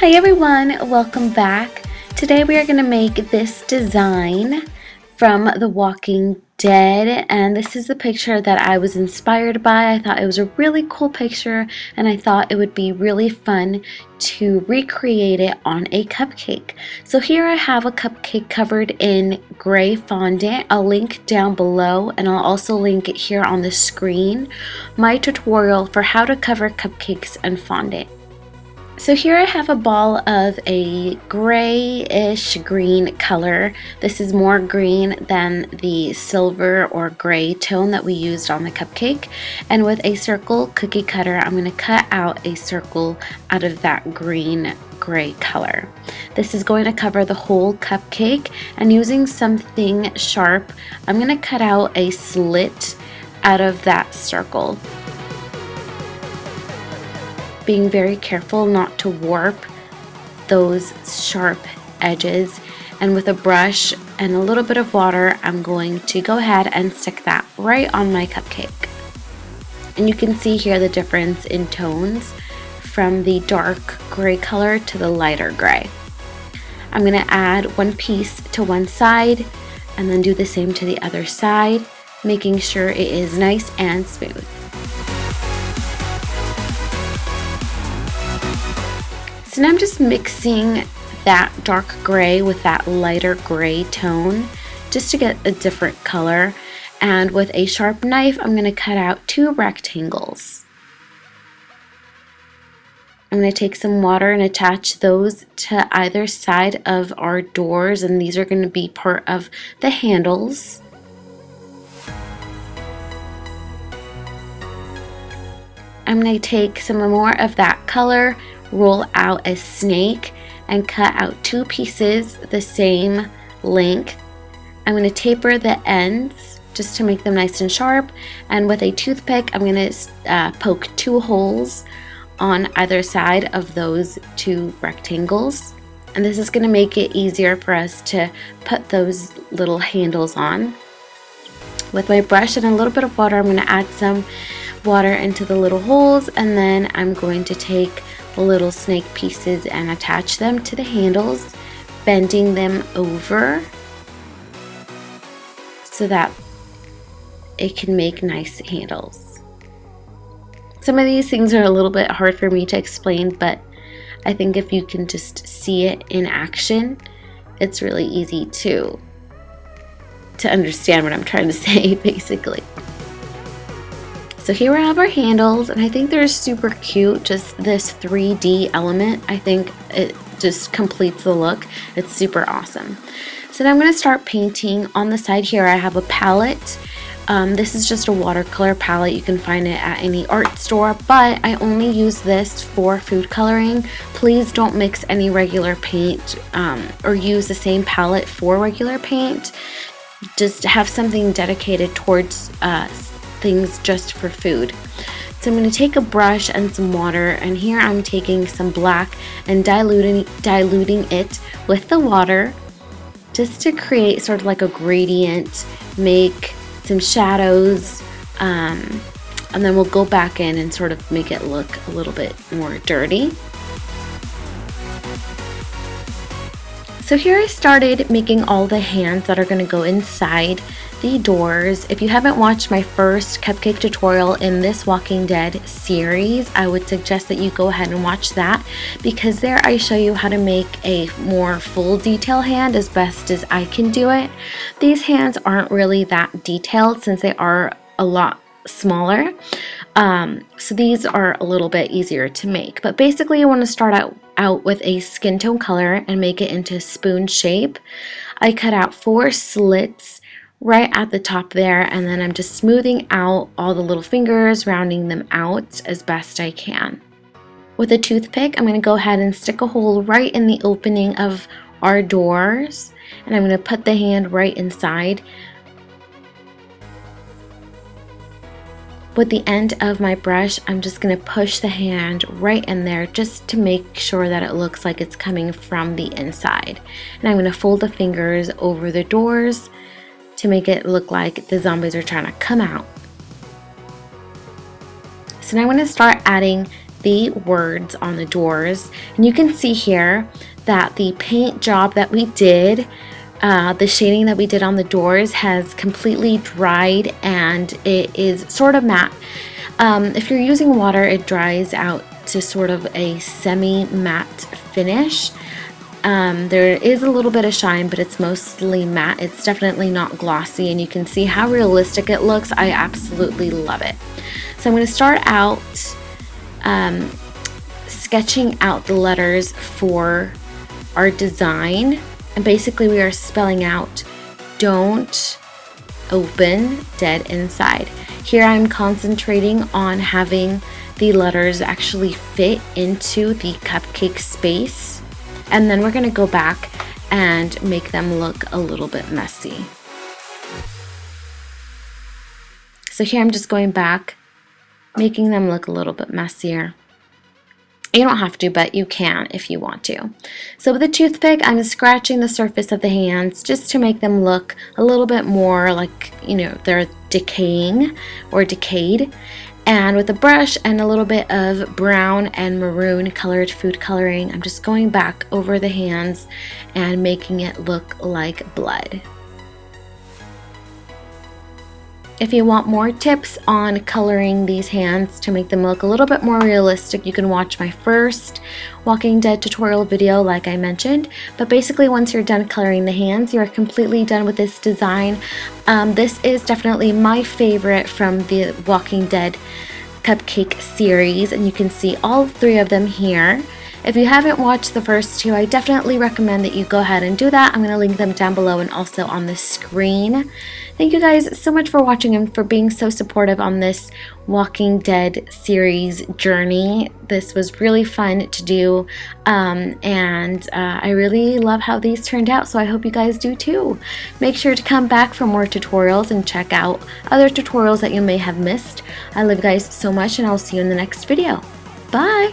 Hi everyone, welcome back. Today we are going to make this design from The Walking Dead, and this is the picture that I was inspired by. I thought it was a really cool picture and I thought it would be really fun to recreate it on a cupcake. So here I have a cupcake covered in gray fondant. I'll link down below, and I'll also link it here on the screen, my tutorial for how to cover cupcakes and fondant. So here I have a ball of a grayish green color. This is more green than the silver or gray tone that we used on the cupcake. And with a circle cookie cutter, I'm going to cut out a circle out of that green gray color. This is going to cover the whole cupcake, and using something sharp, I'm going to cut out a slit out of that circle, being very careful not to warp those sharp edges. And with a brush and a little bit of water, I'm going to go ahead and stick that right on my cupcake. And you can see here the difference in tones from the dark gray color to the lighter gray. I'm going to add one piece to one side and then do the same to the other side, making sure it is nice and smooth. So now I'm just mixing that dark gray with that lighter gray tone just to get a different color. And with a sharp knife, I'm going to cut out two rectangles. I'm going to take some water and attach those to either side of our doors, and these are going to be part of the handles. I'm going to take some more of that color, roll out a snake, and cut out two pieces the same length. I'm going to taper the ends just to make them nice and sharp, and with a toothpick I'm going to poke two holes on either side of those two rectangles, and this is going to make it easier for us to put those little handles on. With my brush and a little bit of water, I'm going to add some water into the little holes, and then I'm going to take the little snake pieces and attach them to the handles, bending them over so that it can make nice handles. Some of these things are a little bit hard for me to explain, but I think if you can just see it in action, it's really easy to understand what I'm trying to say, basically. So here we have our handles, and I think they're super cute. Just this 3D element, I think it just completes the look. It's super awesome. So now I'm going to start painting. On the side here I have a palette. This is just a watercolor palette. You can find it at any art store, but I only use this for food coloring. Please don't mix any regular paint or use the same palette for regular paint. Just have something dedicated towards things just for food. So I'm going to take a brush and some water, and here I'm taking some black and diluting it with the water just to create sort of like a gradient, make some shadows, and then we'll go back in and sort of make it look a little bit more dirty. So here I started making all the hands that are going to go inside the doors. If you haven't watched my first cupcake tutorial in this Walking Dead series, I would suggest that you go ahead and watch that, because there I show you how to make a more full detail hand as best as I can do it. These hands aren't really that detailed since they are a lot smaller, so these are a little bit easier to make. But basically you want to start out with a skin tone color and make it into spoon shape. I cut out 4 slits right at the top there, and then I'm just smoothing out all the little fingers, rounding them out as best I can. With a toothpick, I'm going to go ahead and stick a hole right in the opening of our doors, and I'm going to put the hand right inside. With the end of my brush, I'm just going to push the hand right in there just to make sure that it looks like it's coming from the inside. And I'm going to fold the fingers over the doors to make it look like the zombies are trying to come out. So now I'm going to start adding the words on the doors. And you can see here that the paint job that we did, the shading that we did on the doors has completely dried and it is sort of matte. If you're using water, it dries out to sort of a semi-matte finish. There is a little bit of shine, but it's mostly matte. It's definitely not glossy, and you can see how realistic it looks. I absolutely love it. So I'm going to start out sketching out the letters for our design, and basically we are spelling out "Don't open dead inside." Here I'm concentrating on having the letters actually fit into the cupcake space, and then we're going to go back and make them look a little bit messy. So here I'm just going back, making them look a little bit messier. You don't have to, but you can if you want to. So with a toothpick, I'm scratching the surface of the hands just to make them look a little bit more like, they're decaying or decayed. And with a brush and a little bit of brown and maroon colored food coloring, I'm just going back over the hands and making it look like blood. If you want more tips on coloring these hands to make them look a little bit more realistic, you can watch my first Walking Dead tutorial video like I mentioned. But basically, once you're done coloring the hands, you're completely done with this design. This is definitely my favorite from the Walking Dead cupcake series, and you can see all three of them here. If you haven't watched the first two, I definitely recommend that you go ahead and do that. I'm going to link them down below and also on the screen. Thank you guys so much for watching and for being so supportive on this Walking Dead series journey. This was really fun to do, and I really love how these turned out, so I hope you guys do too. Make sure to come back for more tutorials and check out other tutorials that you may have missed. I love you guys so much, and I'll see you in the next video. Bye!